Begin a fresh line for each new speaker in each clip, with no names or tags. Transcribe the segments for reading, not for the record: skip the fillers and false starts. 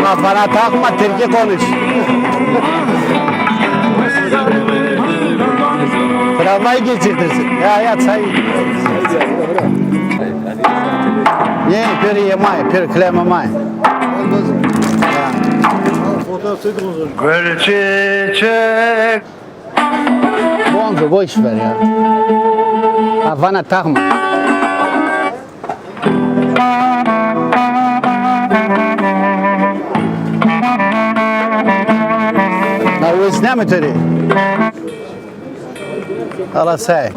Kafana takma, Türkçe konuş. Travmayı geçirtirsin. Ya say. Ne, peri yemay, peri klemamay.
Gül çiçek.
Bonzo, boş ver ya. Kafana takma. Ne mi teri? Allah say.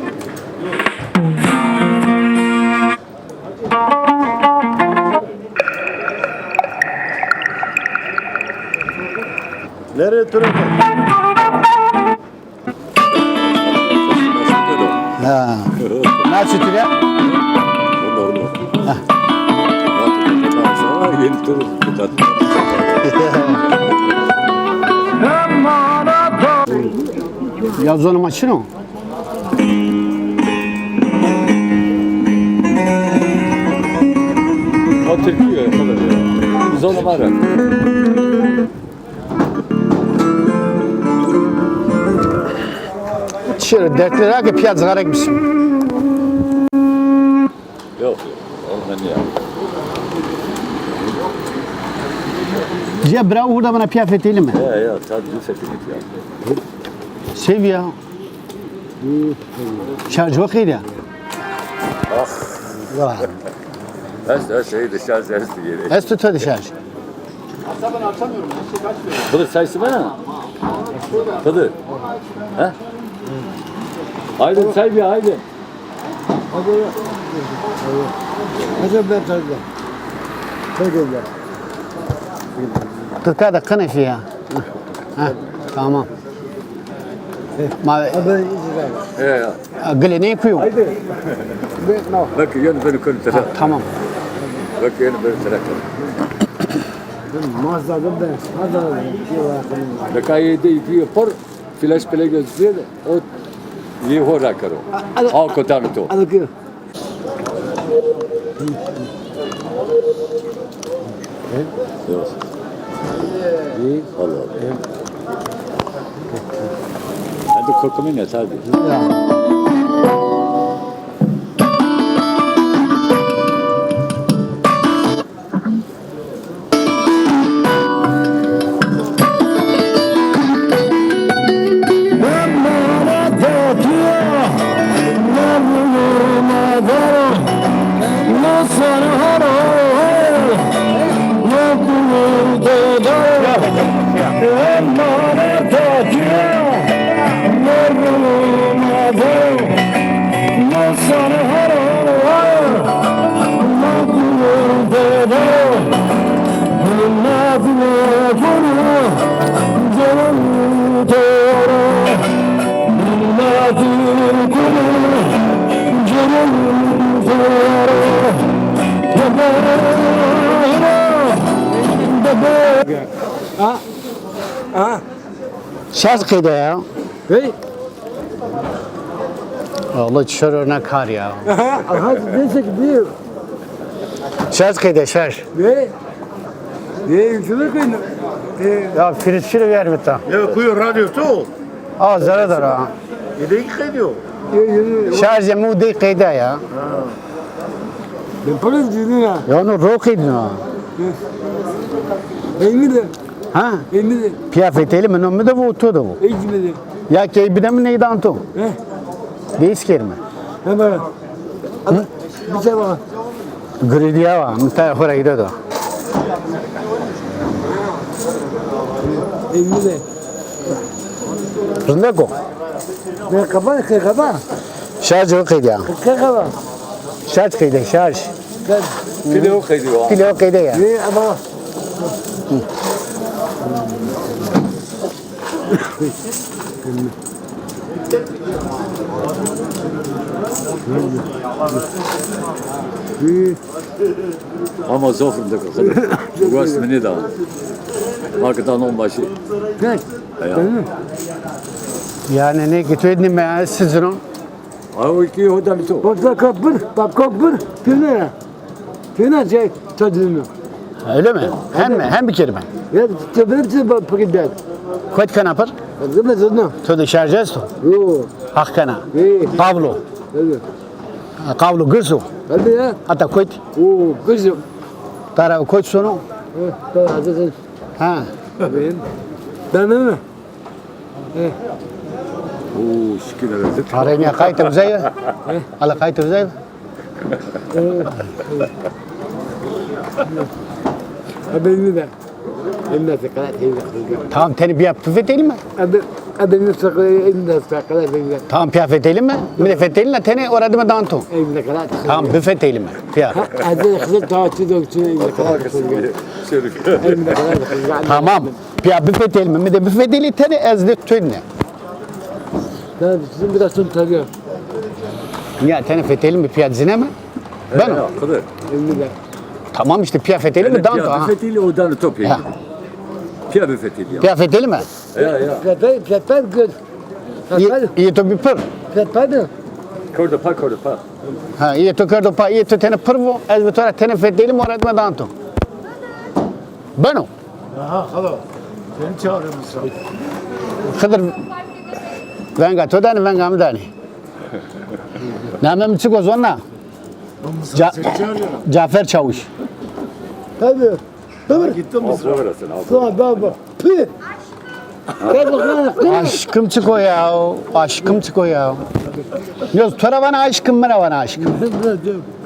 Nereye duracak?
Ha. Nasıl teri? Yazılı maçını mı?
O Türkiye kadar ya. Biz onu var ya.
Şöyle dertleri ki piyaz garek misin?
Yok. Ondan ya.
Ya bravo burada bana piyafet değil mi?
Ya tabii seçim ya.
Sev ya. Şarj yok ya.
Ah.
Vah.
Her şey dışarı serisi geliyor.
Ez tutar şarj.
Kıdır sayısı bana. Kıdır. He? Aydın say bir Aydın.
Hadi ben tarzı. Çok güzel.
Kırka da kınıf ya. Tamam. Ma
Ya.
gele ne koyuyor?
Bak yanı beni kırın taraf.
Tamam.
Bak yanı beni taraf.
Mağazada ben. Hadi.
Bak ayda ipi por flash play gözüküyor da o iyi hora karo. Al kotanı to.
Hadi ki.
İyi. Allah. Hadi kokumu ne tabii.
Ya.
Ha?
Şarj kıydı ya.
Hey.
Allah çoruna kar ya.
Aha, neyse ki bir.
Şarj kıydı şarj.
Hey. Hey, şunu koyun.
Ya fritçili ver bir tane.
Ja, goede radio toch?
Aa zaradır ha.
Je denkt geen joh.
Şarj mu değil kıydı ya.
Ben para dedim ya.
Ya onu ro kıydı ha.
Eğmedi.
Ha?
Eğmedi.
Piyafeteli mi? No mu da bu tudo bu.
Eğmedi.
Ya ki bir de mi neydi anto?
He.
Değiş kerme.
He bana. Bir şey bana.
Gridiya var. Mutaya hora gidiyordu.
Eğmedi.
Rındako.
Ne kapan, kapan.
Şarj o kıydı ya.
Kapan.
Şarj kıydı şarj.
Pile o kayıyor.
Pili o kıydı ya.
Ne ama.
Ama zofrunda kalır. Burası ne daha? Marketan on başı.
Ne?
Ya.
Yani ne gitmedin mi ya sizin o?
Ay iki hodan to.
Bak kapır, bak kapır. Tüne. Tüne şey tadını.
Öyle mi? Hem mi? Hem bir kelime.
Ya tebrik bak paketler.
Koç kanapır.
Zıma zıma.
Todo şarj esto.
Yo.
Hakkana.
Hey.
Kavlo.
Hadi.
Kavlo gırsu.
Hadi ya.
Hatta koç.
Oo, kızım.
Tara koç sonu.
Tamam hadi.
Ha.
Ben mi?
Oo şükür ederim.
Araya kayıt uzayı. Ala kayıt uzayı.
Haberini de. Emne sakala teyze.
Tamam teni bir püfetelim mi?
Haberini sakala emne sakala teyze.
Tamam piyafetelim mi? Bir de fetelim mi? Teni orada mı danto?
Emne sakala.
Tamam büfetelim mi? Piyaf.
Hadi kızı dağıtı döktü emne sakala. Emne sakala.
Tamam. Piyaf büfetelim mi? Bir de büfeteli teni ezli tüyne.
Ben sizin biraz sun tarıyor.
Ya teni fetelim mi? Piyaf zine mi? Ben o.
Kadar.
Emne de.
Tamam işte piyafetelim mi? Danto
Pia
ha.
büfetiyle odanı top
Ya.
yiyor. Pia büfetiyle ya.
Piyafetelim mi?
Ya ya.
Fetper gör. Fetper.
İyi to bir pır.
Fetper de.
Korda pa.
Ha, iyi to kerdo pa, iyi to teni pırvo. Ez bir tora teni fetelim orada mı danto? Ben o.
Aha, hallo. Seni çağırmışsın.
Kıdır. Venga todani venga mdani. Namem çıko zonna.
Seni çağırıyorum.
Cafer Çavuş.
Hadi.
Gittin mi?
Sıra verasın abi.
Tamam baba. Pı. Gel bakalım.
Aşkım çıko ya. Aşkım çıko ya. Yok tora bana aşkım, mera bana aşkım.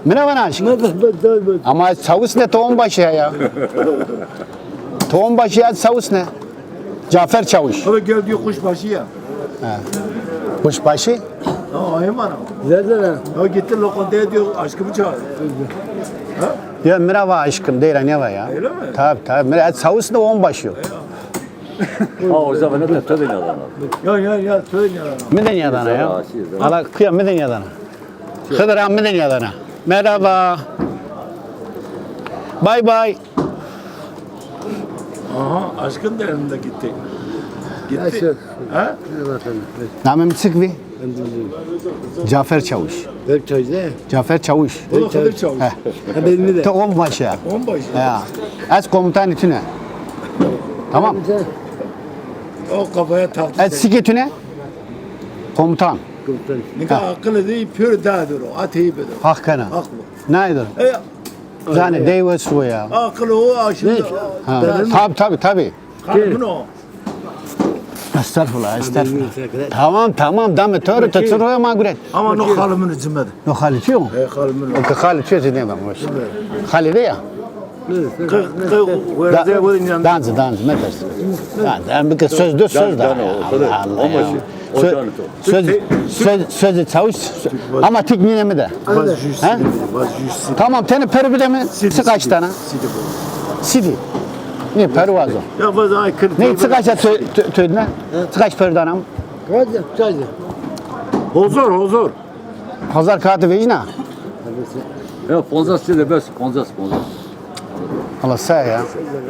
Mera bana aşkım. Ama savus ne tohum başı ya. Tohum başı ya savus ne? Cafer Çavuş.
Hadi gel diyor kuşbaşı ya.
Kuşbaşı.
Ha, ayım ana.
Nerede?
Ha gitti lokantaya diyor aşkımı çağır.
Ya mera var aşkım değil ne var ya.
Öyle mi?
Tabii. Mera savus ne tohum başı yok.
Ha o zaman ne tabii ne adam.
Ya söyle ya.
Miden yadana ya. Ala kıyam miden yadana. Hıdır am miden yadana. Merhaba. Bay bay.
Aha aşkın da yanında gitti. Gitti.
Aşkım.
Ha?
Namım sıkvi. Cafer Çavuş.
Ver çocuğu.
Cafer Çavuş.
O da kadar çavuş.
Haberini de.
Tohum başı.
Onbaşı.
Ya. Az komutan itüne. Tamam.
O kafaya taktı.
Az siketüne. Komutan.
Ne kadar akıllı değil, pür dağdır o. At iyi bedir.
Hakkana.
Haklı.
Neydir? Yani deyve su ya.
Akıllı o aşırı.
Ha. Tabii.
Kalbin o.
Estağfurullah. Tamam. Dame töre tetsuro magret.
Ama no kalımın içmedi.
No halitiyor mu?
Kalımın o.
O ka halitiyor zine ben hoş. Halide ya. Danzı metres. Dan bir söz düz söz da. Allah ya. Söz çavuş ama tekniğine mi de? Ha? Tamam tane pervide mi? Sıkaç tane? Sidi. Ne pervazo?
Ya bazı ay kırk.
Ne sıkaç tüydüne? Sıkaç perdanam.
Hadi çocuğu.
Hozor.
Hazar kağıtı vecina.
Ya ponzas size bes ponzas.
Allah say ya.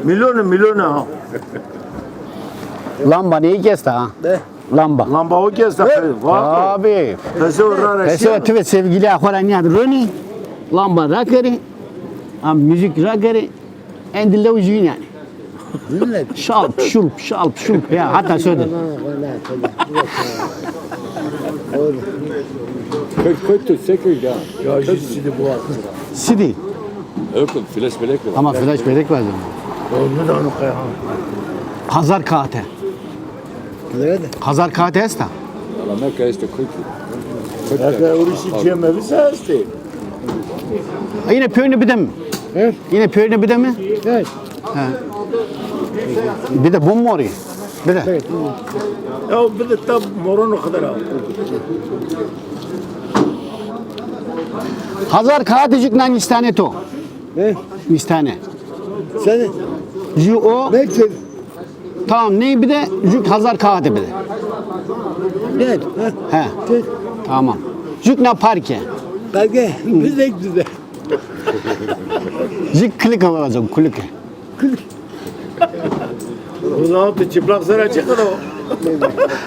Milyonu ha.
Lamba neyi kesti ha?
Ne?
Lamba.
Lamba o kez de.
Abi.
Tesevvür
Mesela tüve sevgili akvaran ya Roni. Lamba rakeri. Am müzik rakeri. Endille ucun yani. Şalp şulp şalp şulp ya hatta söyle.
Kötü sekiyor ya.
Ya şimdi bu attı.
Sidi.
Yok flash belek mi var?
Ama flash bellek var.
Onu da onu koyalım.
Hazar kağıtı.
Nerede?
Hazar kağıtı esta.
Alla Mecca är det kötü.
Nerede uğraşı cemme bir sesti.
Yine pöyünü bir de mi?
Evet.
Yine pöyünü bir de mi?
Evet.
Bir de bu mu orayı? Bir de.
Ya bir de tab moronu kadar al.
Hazar kağıtıcık nan istane to.
Ne?
İstane.
Seni.
Ju o.
Bekle.
Tamam ne bir de jük hazar kağıdı bir de.
Gel.
He. Tamam. Jük na parke.
Belki biz bekle de.
Jük klik alacağım klik.
O zaman da çıplak sana çıkar o.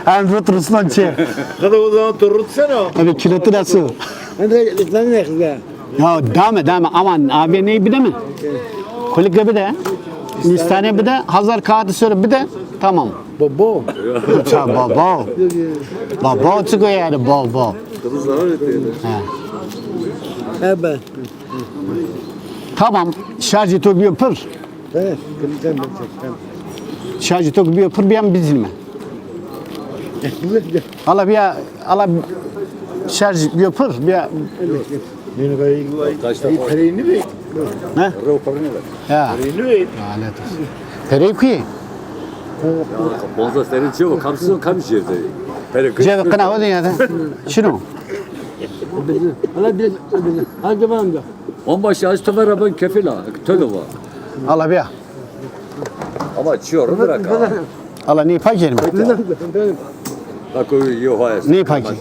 Hem rıtrısından çe.
Kadar o zaman turutsana.
Evet kilotu nasıl?
Hadi lütfen ne kızı?
Ya dame aman abi ne bir de mi? Klik bir de. İstane bir de hazar kağıdı söyle bir de tamam.
Baba.
Ça baba. Baba çıkıyor yani baba. He.
Evet.
Tamam. Şarjı to bir pır.
Evet. Kılıçtan bakacak.
Şarjı to bir pır bir an bizilme. Ala bir ala şarj bir pır bir
Yine kayı
Kaçta
kayı tereyini mi?
ne?
Råparna där.
Ya.
Tereyini mi?
Lanet olsun. Tereyki.
Bonza serin çiğ kamsızın kamış yerde. Pere
Cevap kana odun ya da. Şunu.
Hala bir hangi var amca?
On başı az tövbe ben kefila. Töde var.
Ala bir.
Ama çiğ bırak.
Ala ne paki elime?
Bak o yok hayır.
Ne paki?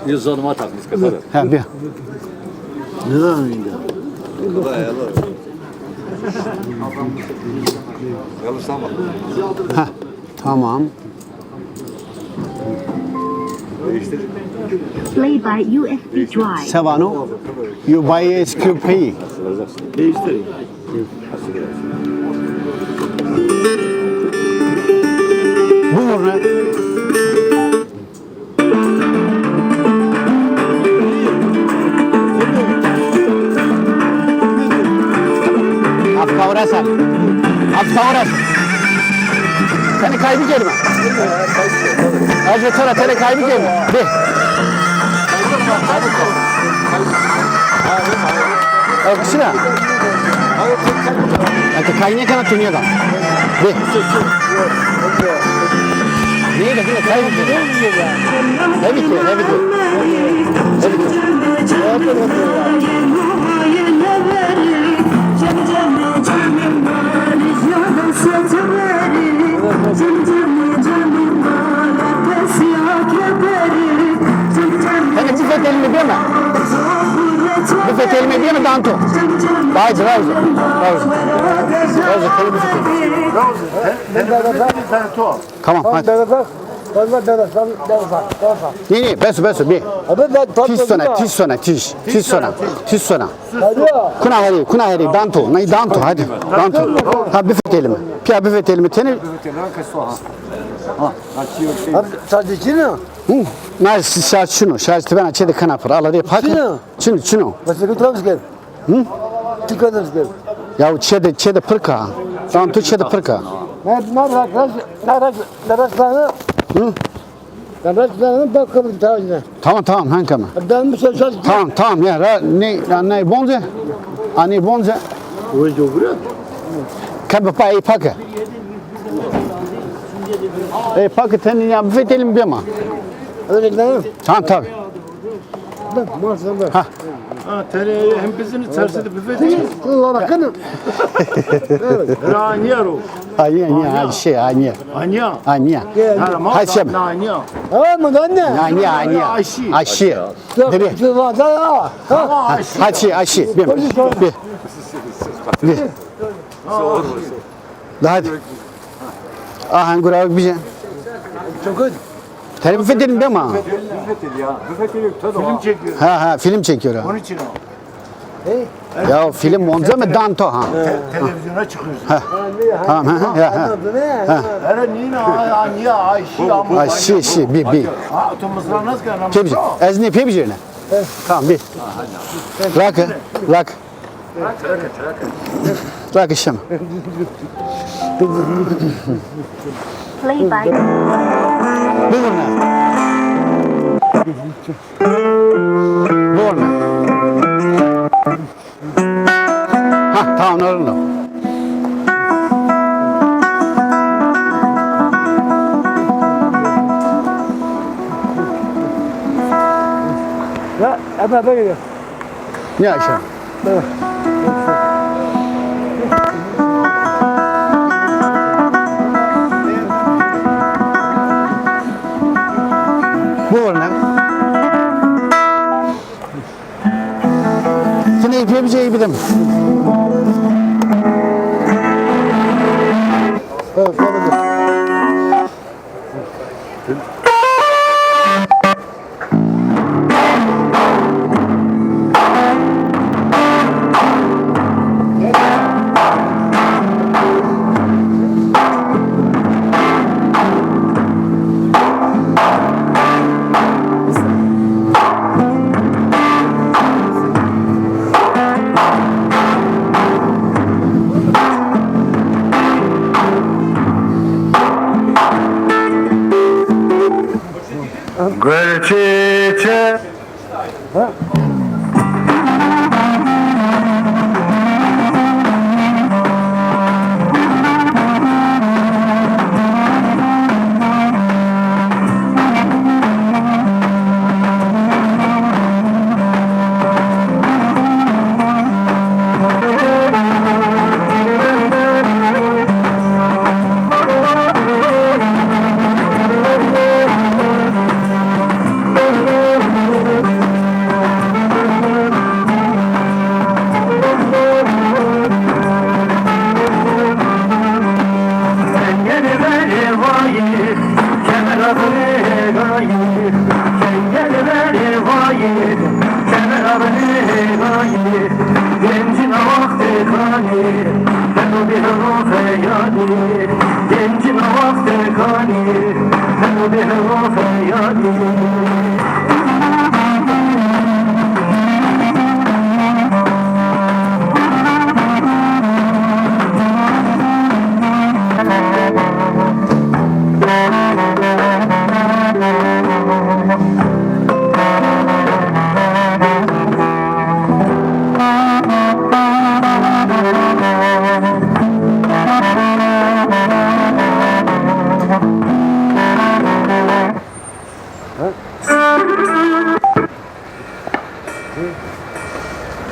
Yüzünüme takmış kadar.
Ha bir.
Ne zaman indi?
Ha. Tamam.
Play by USB drive.
Sevano. You buy SQP.
Değiştireyim.
Buyur ne? Afkavrasan. Afkavrasan. Seni kaybı gelme. Acı tora seni kaybı gelme. De. Aksına. Ate kayne kana tuniya da. De. Niye de yine kaybı gelme. Evet ki, evet ki. Evet ki. Hani bir fetelimi değil mi? Bir fetelimi değil mi Danto? Bazı. Tamam hadi. Ne, beso, bir. Tis sona. Kuna heri, Danto, nay Danto, hadi. Danto. Ha bir fetelimi. Pia bir fetelimi, teni.
Sadece ne?
Mas şarj ben açıda kanapır. Ala diye pak. Çino.
Nasıl götürmüş gel? Tıkadırız gel.
Ya çede pırka. Danto çede pırka.
Nerede bakalım tavına.
Tamam hankama.
Ben bir şey söz.
Tamam ya ne bonze. Ani bonze.
O yüzden buraya.
Kabe pa ei paka. Ei paka tenin ya bir fetelim bir ama.
Öyle ne?
Tamam tabii.
Ha. Ha tereyağı hem bizim çarşıda büfet. Allah bakın. Evet. Raniero.
Anya şey anya.
Anya.
Hadi şey mi?
Anya. Tamam mı anne?
Anya. Aşı. Nereye? Aşı. Bir. Hadi. Aha, gura bir şey.
Çok good.
Telif edelim değil mi? Ha?
Büfetil ya. Büfetil tadı
Film çekiyor.
Ha film çekiyor ha.
Onun için o.
Ya film olunca mı danto ha?
Televizyona çıkıyorsun.
Tamam ha ya.
Hele niye Ayşe ama.
Ay şi bir.
Ha otomuzlar nasıl kanam?
Pebci. Ezni pebci ne? Tamam bir. Rak. Rak işem.
Play by
Buyur ne? Buyur ne? Ha tamam orada.
Ya ama böyle.
Ne işem? Buyur ne? Seni yapabileceği bilim.
Gölçeçe.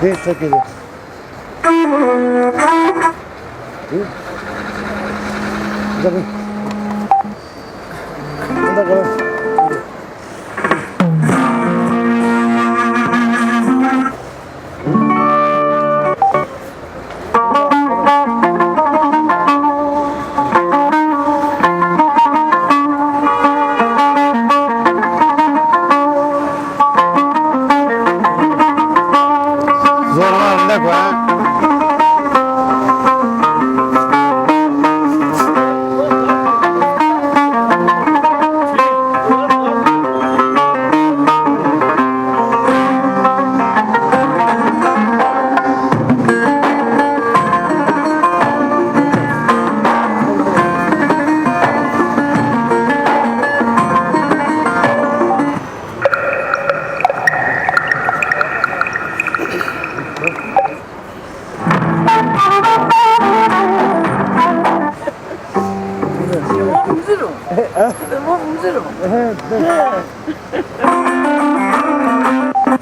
Bir çekili.
Zorlarında koy.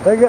Peki.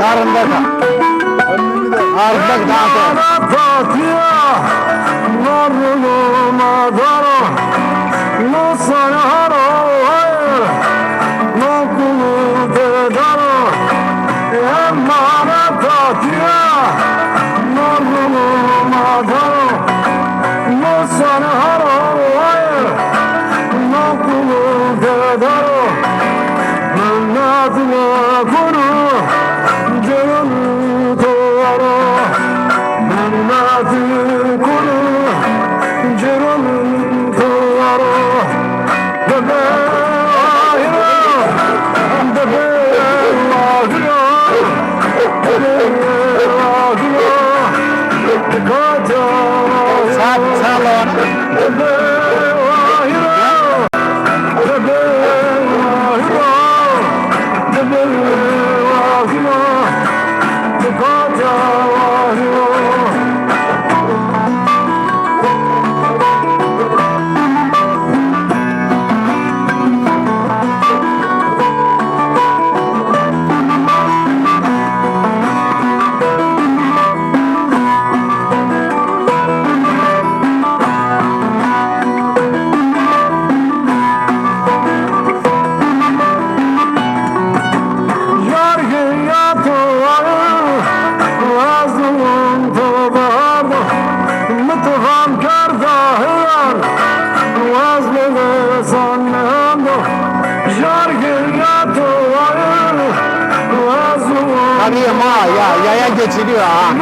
Narında da. Ardak dağıtı. Sağ ol. Tabii yaya geçiriyor ha.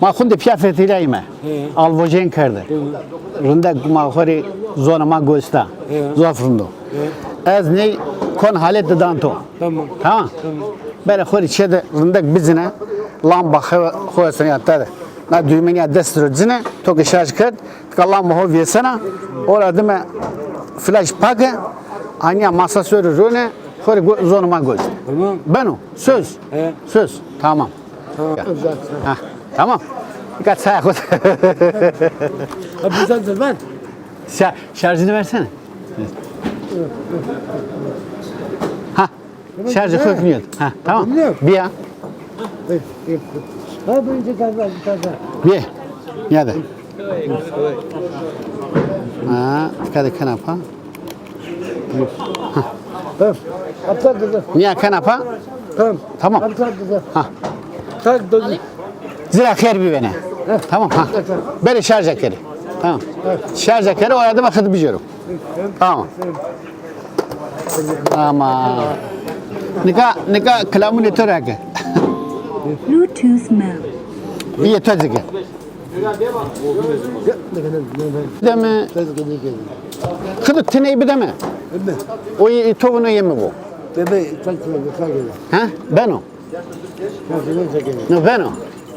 ما خود پیافتی رایم آلوژین کرده رنده ما خوری زون ما گوستا زافرندو از نی کن حالت دادن تو tamam böyle خوری چه رنده بزنه لامبا خواسته یاده نه düğmeni دسترزنه تو که شارژ کرد کلام هو ویسنا orada mı flash pakı anya masa sürü rune خوری zonuma göz ben o söz tamam ha tamam dikkat sağa koy
Güzeldir ben.
şarjını versene ha şarjı koymuyor ha tamam bir ya
Ha bu ince kadar.
bir ya da ha dikkat et kanapa
Atlar kızı.
niye kanapa tamam
Atlar kızı.
ha
Tak dozu.
zira kher bir beni tamam ha böyle şarj ekeri tamam şarj ekeri o arada bakıp biliyorum tamam ama nika kelamu ne töreke
Bluetooth mode.
iyi tözge deme kıdık tineyi bir deme o tavuğunu yeme bu
Bebe takçıla bir gel.
ha ben o no ben o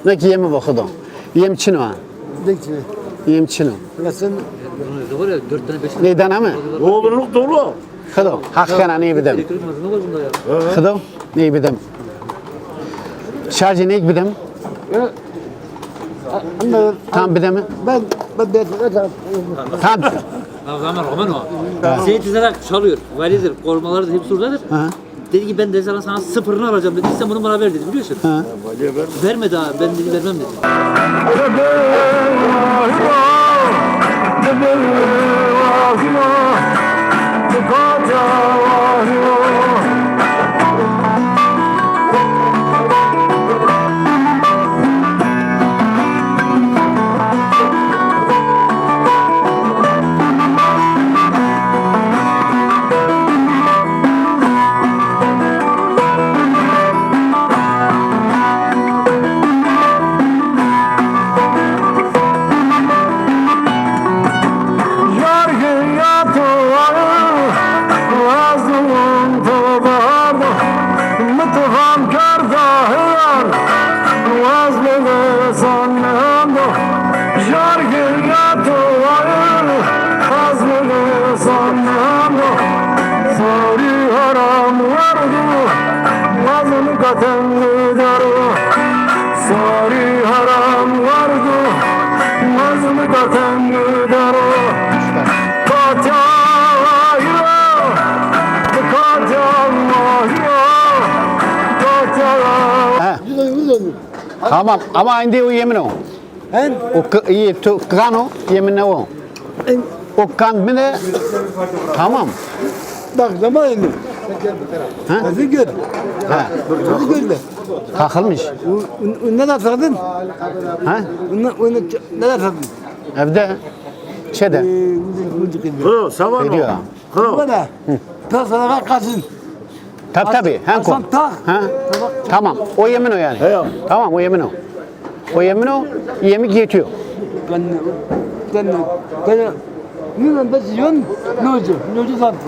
ne ki yeme bu kıdım yem çino ha
Dekçine.
yem çino
Nasıl?
neyden ama
Oğlunluk dolu.
kıdım hakkana neyi bir deme kıdım neyi bir deme şarjı neyi bir deme tam bir deme
Ben de
tam
O zaman Roman o. Seyit İzlak çalıyor. Validir, korumaları da hepsi oradadır. Dedi ki ben de sana sıfırını alacağım dedi. Sen bunu bana ver dedi biliyorsun. Verme daha ben dedi vermem dedi.
Tamam ama indi o yemin o. O iyi kan o yemin o. O kan bile tamam.
Bak zaman indim. Hadi gör.
Ha.
Hadi gör de.
Takılmış.
Ne de sakladın?
Ha?
Ne de sakladın?
Evde şeyde
Kro, savan
veriyor.
Kro.
Bana. Ta sana bak kaçın.
Tabii hem kon.
Tak.
Ha? Tamam. O yemin o yani.
He.
Tamam o yemin o. O yemin o yemek yetiyor.
Ben ne ben yiyorsun? Ne olacak? Ne olacak zaten?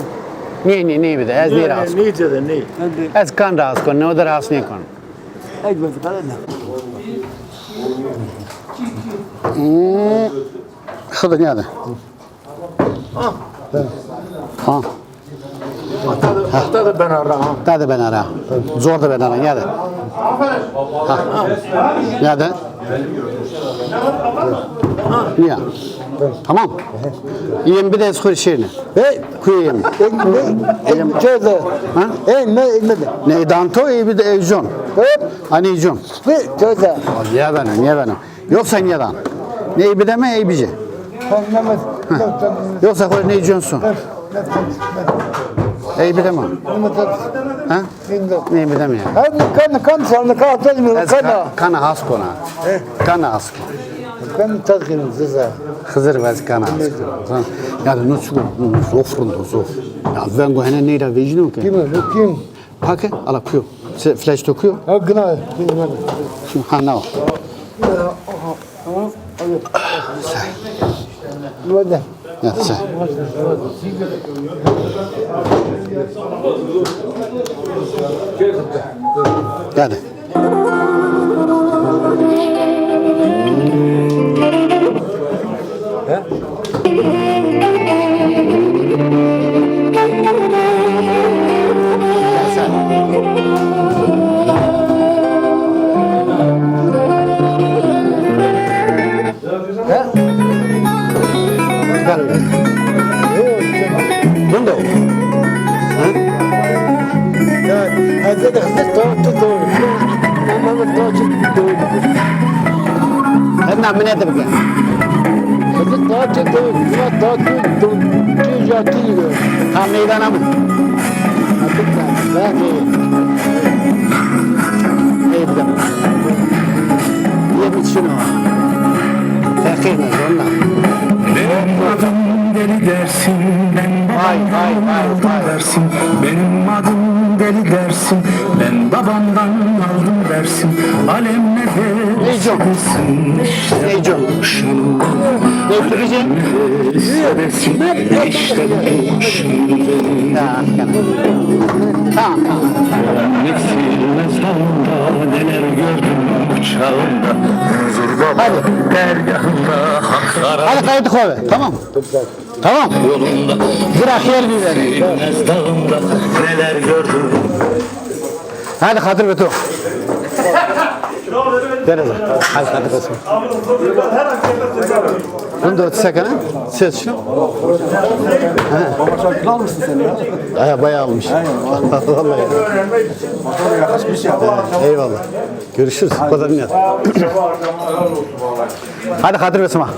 Ne bir de ez ne ras.
Ne içedin ne?
Ez kan ras kon ne o da ras ne kon.
Ekmek kadar ne?
Hadi nerede? Ha.
Hatta da ben ararım.
Nerede ben ara? Zor da ben ara. Nerede? Ha. Nerede? Niye? Tamam. Yem bir de skor şeyini. Hey, kuyayım.
Çöze.
Ha?
Ne?
Ne danto iyi bir de evjon. Hani evjon.
Çöze.
Niye benim? Yoksa niye dan? Ne bir deme iyi bici. Yoksa koy ne evjonsun? İyi bir deme. Ha? Ne bir deme ya.
Kan sana kalacağım.
Kana has kona. Kana has.
Kan tadkın size.
Hızır vaz kana has. Ya da nuçku zofrun zof. Ya ben bu hene neyra vecino ki?
Kim?
Pake ala kuyo. Flash tokuyor.
Ha gına.
Şu hana o.
Hadi.
Ya sen. Hadi. Bunda o.
Hadi de hızlı doğru. Ama doğru.
Hem namine de bugün.
Hızlı doğru. Buna doğru. Tüyacak gibi.
Tam meydana mı?
Ben
İyi bir de. Niye bitsin o? Fakirmez onunla.
Benim adım deli dersin, ben babandan aldım dersin. Benim adım deli dersin, ben babandan aldım dersin. Alem ne
Neycom?
dersin, işte
Neycom?
şunu
Ne yapacağım?
istedesin, işte şunu.
Tamam.
Nefsilmez dağında neler gördüm uçağında. Huzur dergahında haklara
Hadi kaydı koy. Tamam. Tamam.
yolunda.
Bırak yer bir verin.
Nefsilmez dağında neler gördüm.
Hadi Kadir Beto. Ver Ezan. Hadi Kadir olsun. Bunu da ötse ses şunu.
Baba kilo almışsın sen ya.
Aya bayağı almış. Vallahi.
Motor yakışmış ya.
Eyvallah. Görüşürüz. Pazarın yaz. Hadi Kadir Besma.